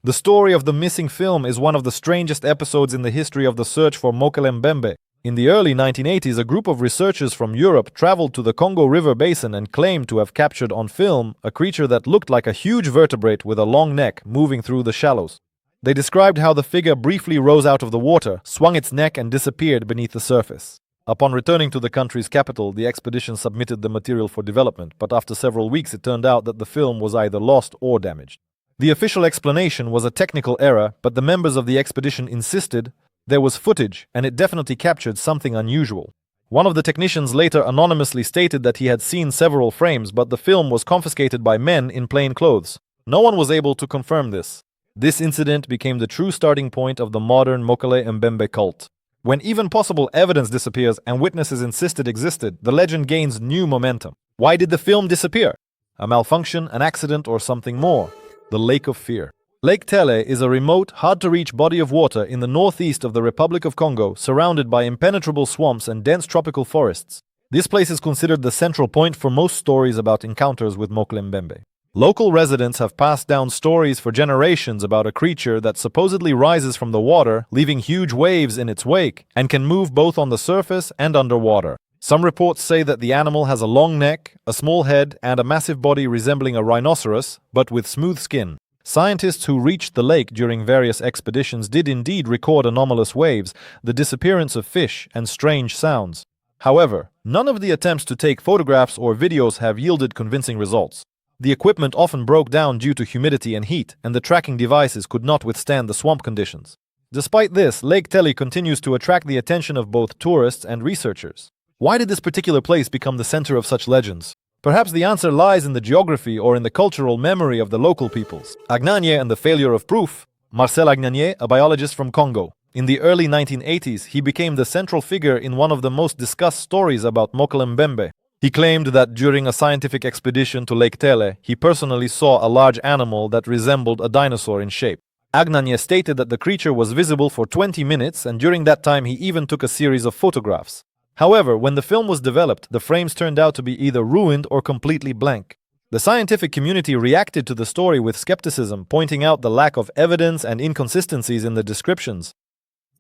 The story of the missing film is one of the strangest episodes in the history of the search for Mokele-Mbembe. In the early 1980s, a group of researchers from Europe traveled to the Congo River basin and claimed to have captured on film a creature that looked like a huge vertebrate with a long neck moving through the shallows. They described how the figure briefly rose out of the water, swung its neck, and disappeared beneath the surface. Upon returning to the country's capital, the expedition submitted the material for development, but after several weeks it turned out that the film was either lost or damaged. The official explanation was a technical error, but the members of the expedition insisted there was footage and it definitely captured something unusual. One of the technicians later anonymously stated that he had seen several frames, but the film was confiscated by men in plain clothes. No one was able to confirm this. This incident became the true starting point of the modern Mokele-Mbembe cult. When even possible evidence disappears and witnesses insist it existed, the legend gains new momentum. Why did the film disappear? A malfunction, an accident, or something more? The Lake of Fear. Lake Tele is a remote, hard-to-reach body of water in the northeast of the Republic of Congo, surrounded by impenetrable swamps and dense tropical forests. This place is considered the central point for most stories about encounters with Mokele-Mbembe. Local residents have passed down stories for generations about a creature that supposedly rises from the water, leaving huge waves in its wake, and can move both on the surface and underwater. Some reports say that the animal has a long neck, a small head, and a massive body resembling a rhinoceros, but with smooth skin. Scientists who reached the lake during various expeditions did indeed record anomalous waves, the disappearance of fish, and strange sounds. However, none of the attempts to take photographs or videos have yielded convincing results. The equipment often broke down due to humidity and heat, and the tracking devices could not withstand the swamp conditions. Despite this, Lake Tele continues to attract the attention of both tourists and researchers. Why did this particular place become the center of such legends? Perhaps the answer lies in the geography or in the cultural memory of the local peoples. Agnagna and the failure of proof. Marcel Agnagna, a biologist from Congo. In the early 1980s, he became the central figure in one of the most discussed stories about Mokele-Mbembe. He claimed that during a scientific expedition to Lake Tele, he personally saw a large animal that resembled a dinosaur in shape. Agnagna stated that the creature was visible for 20 minutes, and during that time he even took a series of photographs. However, when the film was developed, the frames turned out to be either ruined or completely blank. The scientific community reacted to the story with skepticism, pointing out the lack of evidence and inconsistencies in the descriptions.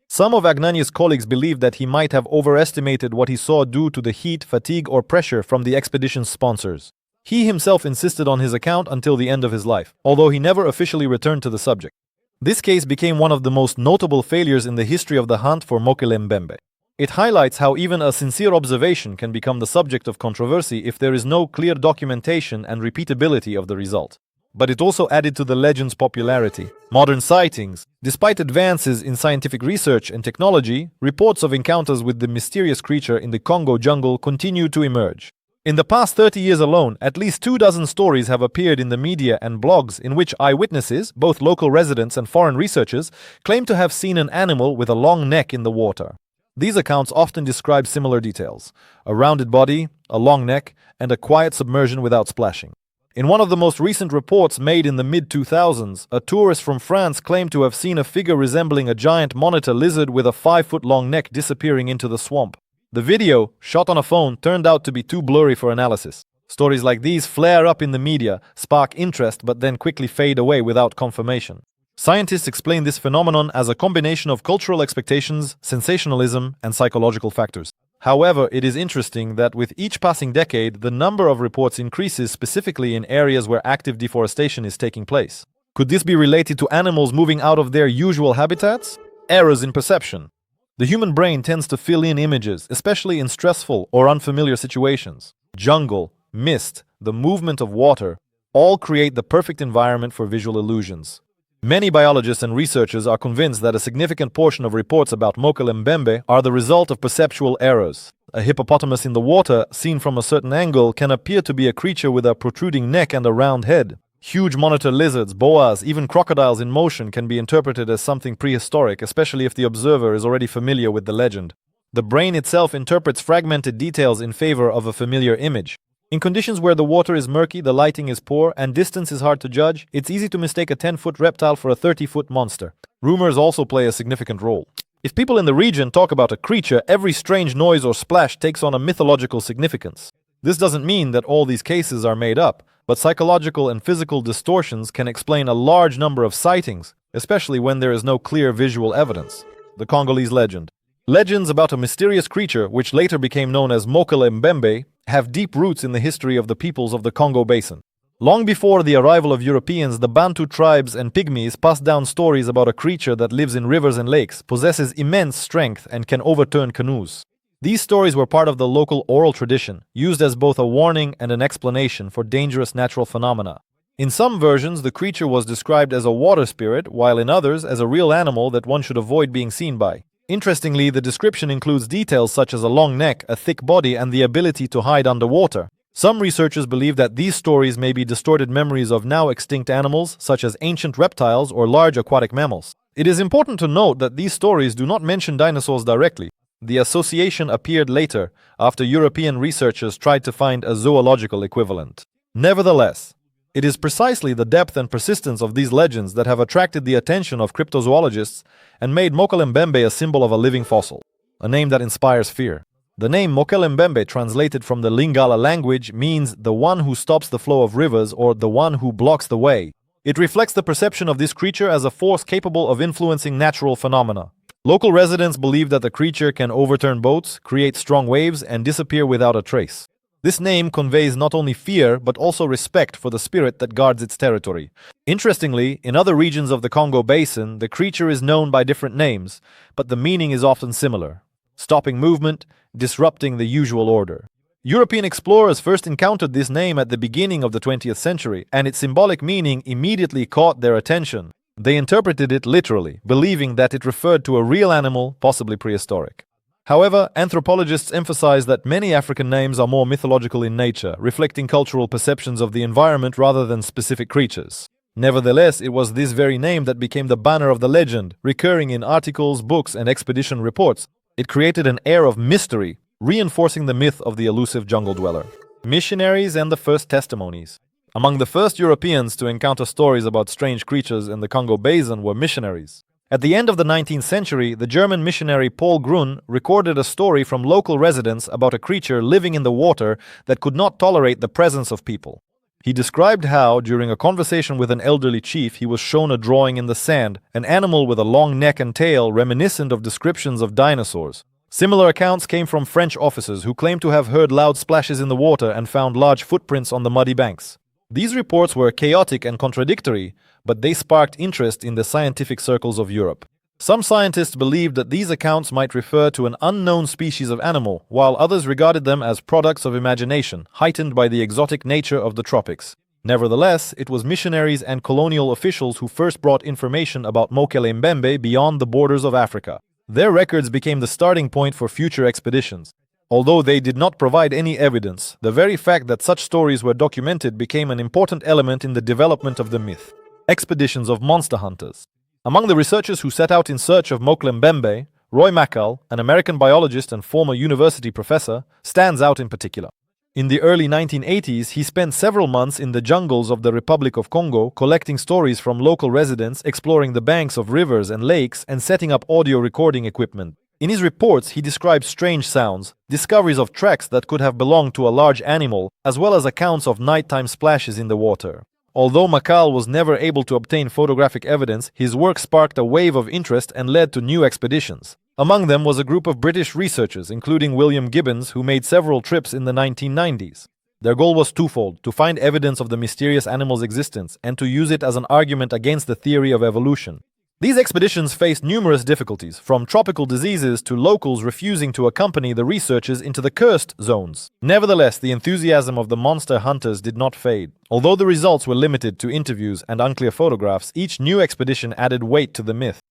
Some of Agnagna's colleagues believed that he might have overestimated what he saw due to the heat, fatigue, or pressure from the expedition's sponsors. He himself insisted on his account until the end of his life, although he never officially returned to the subject. This case became one of the most notable failures in the history of the hunt for Mokele-Mbembe. It highlights how even a sincere observation can become the subject of controversy if there is no clear documentation and repeatability of the result. But it also added to the legend's popularity. Modern sightings. Despite advances in scientific research and technology, reports of encounters with the mysterious creature in the Congo jungle continue to emerge. In the past 30 years alone, at least 24 stories have appeared in the media and blogs in which eyewitnesses, both local residents and foreign researchers, claim to have seen an animal with a long neck in the water. These accounts often describe similar details: a rounded body, a long neck, and a quiet submersion without splashing. In one of the most recent reports made in the mid-2000s, a tourist from France claimed to have seen a figure resembling a giant monitor lizard with a 5-foot-long neck disappearing into the swamp. The video, shot on a phone, turned out to be too blurry for analysis. Stories like these flare up in the media, spark interest, but then quickly fade away without confirmation. Scientists explain this phenomenon as a combination of cultural expectations, sensationalism, and psychological factors. However, it is interesting that with each passing decade, the number of reports increases, specifically in areas where active deforestation is taking place. Could this be related to animals moving out of their usual habitats? Errors in perception. The human brain tends to fill in images, especially in stressful or unfamiliar situations. Jungle, mist, the movement of water, all create the perfect environment for visual illusions. Many biologists and researchers are convinced that a significant portion of reports about Mokele-Mbembe are the result of perceptual errors. A hippopotamus in the water, seen from a certain angle, can appear to be a creature with a protruding neck and a round head. Huge monitor lizards, boas, even crocodiles in motion can be interpreted as something prehistoric, especially if the observer is already familiar with the legend. The brain itself interprets fragmented details in favor of a familiar image. In conditions where the water is murky, the lighting is poor, and distance is hard to judge, it's easy to mistake a 10-foot reptile for a 30-foot monster. Rumors also play a significant role. If people in the region talk about a creature, every strange noise or splash takes on a mythological significance. This doesn't mean that all these cases are made up, but psychological and physical distortions can explain a large number of sightings, especially when there is no clear visual evidence. The Congolese legend. Legends about a mysterious creature, which later became known as Mokele-Mbembe, have deep roots in the history of the peoples of the Congo Basin. Long before the arrival of Europeans, the Bantu tribes and Pygmies passed down stories about a creature that lives in rivers and lakes, possesses immense strength, and can overturn canoes. These stories were part of the local oral tradition, used as both a warning and an explanation for dangerous natural phenomena. In some versions, the creature was described as a water spirit, while in others as a real animal that one should avoid being seen by. Interestingly, the description includes details such as a long neck, a thick body, and the ability to hide underwater. Some researchers believe that these stories may be distorted memories of now extinct animals, such as ancient reptiles or large aquatic mammals. It is important to note that these stories do not mention dinosaurs directly. The association appeared later, after European researchers tried to find a zoological equivalent. Nevertheless, it is precisely the depth and persistence of these legends that have attracted the attention of cryptozoologists and made Mokele-Mbembe a symbol of a living fossil, a name that inspires fear. The name Mokele-Mbembe, translated from the Lingala language, means the one who stops the flow of rivers or the one who blocks the way. It reflects the perception of this creature as a force capable of influencing natural phenomena. Local residents believe that the creature can overturn boats, create strong waves, and disappear without a trace. This name conveys not only fear, but also respect for the spirit that guards its territory. Interestingly, in other regions of the Congo Basin, the creature is known by different names, but the meaning is often similar: stopping movement, disrupting the usual order. European explorers first encountered this name at the beginning of the 20th century, and its symbolic meaning immediately caught their attention. They interpreted it literally, believing that it referred to a real animal, possibly prehistoric. However, anthropologists emphasize that many African names are more mythological in nature, reflecting cultural perceptions of the environment rather than specific creatures. Nevertheless, it was this very name that became the banner of the legend, recurring in articles, books, and expedition reports. It created an air of mystery, reinforcing the myth of the elusive jungle dweller. Missionaries and the first testimonies. Among the first Europeans to encounter stories about strange creatures in the Congo Basin were missionaries. At the end of the 19th century, the German missionary Paul Grun recorded a story from local residents about a creature living in the water that could not tolerate the presence of people. He described how, during a conversation with an elderly chief, he was shown a drawing in the sand, an animal with a long neck and tail reminiscent of descriptions of dinosaurs. Similar accounts came from French officers who claimed to have heard loud splashes in the water and found large footprints on the muddy banks. These reports were chaotic and contradictory, but they sparked interest in the scientific circles of Europe. Some scientists believed that these accounts might refer to an unknown species of animal, while others regarded them as products of imagination, heightened by the exotic nature of the tropics. Nevertheless, it was missionaries and colonial officials who first brought information about Mokele-Mbembe beyond the borders of Africa. Their records became the starting point for future expeditions. Although they did not provide any evidence, the very fact that such stories were documented became an important element in the development of the myth. Expeditions of monster hunters. Among the researchers who set out in search of Mokele-Mbembe, Roy Mackal, an American biologist and former university professor, stands out in particular. In the early 1980s, he spent several months in the jungles of the Republic of Congo collecting stories from local residents, exploring the banks of rivers and lakes, and setting up audio recording equipment. In his reports, he described strange sounds, discoveries of tracks that could have belonged to a large animal, as well as accounts of nighttime splashes in the water. Although Mackal was never able to obtain photographic evidence, his work sparked a wave of interest and led to new expeditions. Among them was a group of British researchers, including William Gibbons, who made several trips in the 1990s. Their goal was twofold: to find evidence of the mysterious animal's existence and to use it as an argument against the theory of evolution. These expeditions faced numerous difficulties, from tropical diseases to locals refusing to accompany the researchers into the cursed zones. Nevertheless, the enthusiasm of the monster hunters did not fade. Although the results were limited to interviews and unclear photographs, each new expedition added weight to the myth.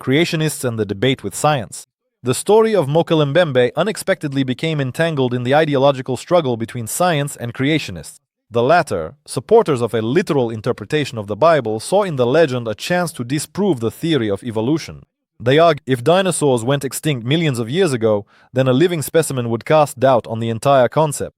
Creationists and the debate with science. The story of Mokele-Mbembe unexpectedly became entangled in the ideological struggle between science and creationists. The latter, supporters of a literal interpretation of the Bible, saw in the legend a chance to disprove the theory of evolution. They argued if dinosaurs went extinct millions of years ago, then a living specimen would cast doubt on the entire concept.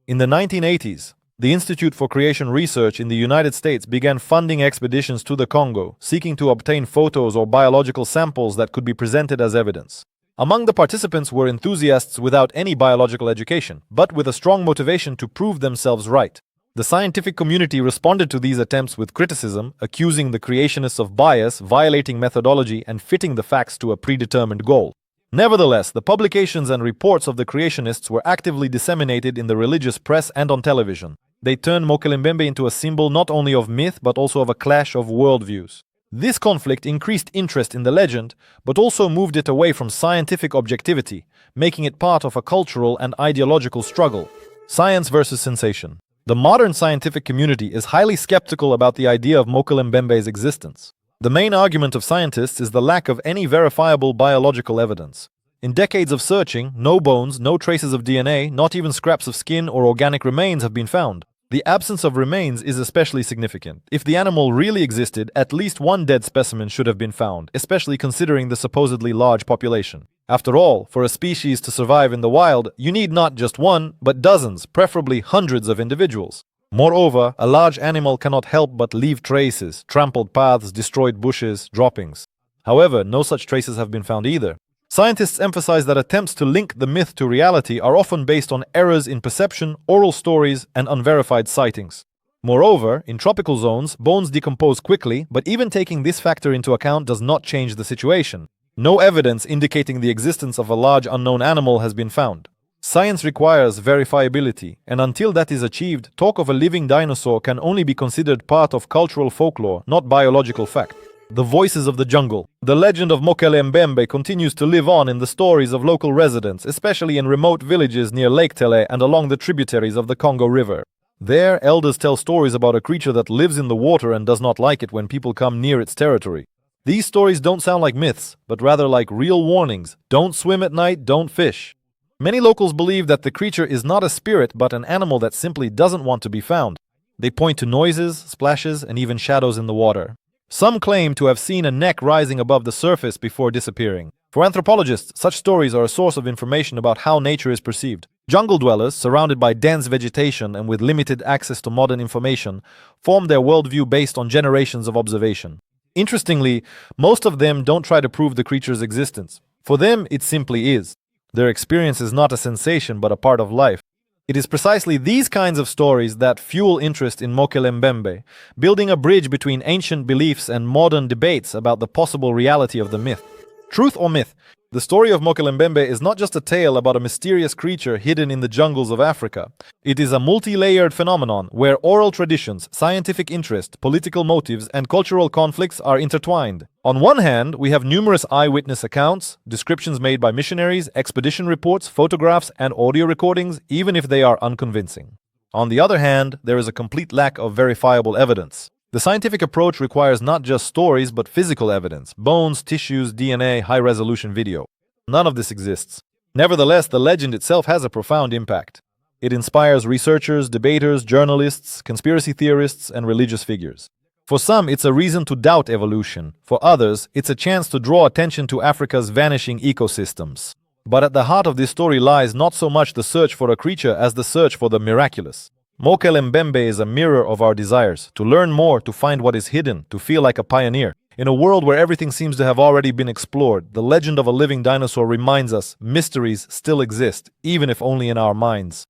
In the 1980s, the Institute for Creation Research in the United States began funding expeditions to the Congo, seeking to obtain photos or biological samples that could be presented as evidence. Among the participants were enthusiasts without any biological education, but with a strong motivation to prove themselves right. The scientific community responded to these attempts with criticism, accusing the creationists of bias, violating methodology, and fitting the facts to a predetermined goal. Nevertheless, the publications and reports of the creationists were actively disseminated in the religious press and on television. They turned Mokele-Mbembe into a symbol not only of myth but also of a clash of worldviews. This conflict increased interest in the legend, but also moved it away from scientific objectivity, making it part of a cultural and ideological struggle. Science versus sensation. The modern scientific community is highly skeptical about the idea of Mokele-Mbembe's existence. The main argument of scientists is the lack of any verifiable biological evidence. In decades of searching, no bones, no traces of DNA, not even scraps of skin or organic remains have been found. The absence of remains is especially significant. If the animal really existed, at least one dead specimen should have been found, especially considering the supposedly large population. After all, for a species to survive in the wild, you need not just one, but dozens, preferably hundreds of individuals. Moreover, a large animal cannot help but leave traces, trampled paths, destroyed bushes, droppings. However, no such traces have been found either. Scientists emphasize that attempts to link the myth to reality are often based on errors in perception, oral stories, and unverified sightings. Moreover, in tropical zones, bones decompose quickly, but even taking this factor into account does not change the situation. No evidence indicating the existence of a large unknown animal has been found. Science requires verifiability, and until that is achieved, talk of a living dinosaur can only be considered part of cultural folklore, not biological fact. The voices of the jungle. The legend of Mokele-Mbembe continues to live on in the stories of local residents, especially in remote villages near Lake Tele and along the tributaries of the Congo River. There, elders tell stories about a creature that lives in the water and does not like it when people come near its territory. These stories don't sound like myths, but rather like real warnings. Don't swim at night, don't fish. Many locals believe that the creature is not a spirit but an animal that simply doesn't want to be found. They point to noises, splashes, and even shadows in the water. Some claim to have seen a neck rising above the surface before disappearing. For anthropologists, such stories are a source of information about how nature is perceived. Jungle dwellers, surrounded by dense vegetation and with limited access to modern information, form their worldview based on generations of observation. Interestingly, most of them don't try to prove the creature's existence. For them, it simply is. Their experience is not a sensation but a part of life. It is precisely these kinds of stories that fuel interest in Mokele-Mbembe, building a bridge between ancient beliefs and modern debates about the possible reality of the myth. Truth or myth? The story of Mokele-Mbembe is not just a tale about a mysterious creature hidden in the jungles of Africa. It is a multi-layered phenomenon where oral traditions, scientific interest, political motives, and cultural conflicts are intertwined. On one hand, we have numerous eyewitness accounts, descriptions made by missionaries, expedition reports, photographs, and audio recordings, even if they are unconvincing. On the other hand, there is a complete lack of verifiable evidence. The scientific approach requires not just stories but physical evidence, bones, tissues, DNA, high-resolution video. None of this exists. Nevertheless, the legend itself has a profound impact. It inspires researchers, debaters, journalists, conspiracy theorists, and religious figures. For some, it's a reason to doubt evolution. For others, it's a chance to draw attention to Africa's vanishing ecosystems. But at the heart of this story lies not so much the search for a creature as the search for the miraculous. Mokele-Mbembe is a mirror of our desires, to learn more, to find what is hidden, to feel like a pioneer. In a world where everything seems to have already been explored, the legend of a living dinosaur reminds us mysteries still exist, even if only in our minds.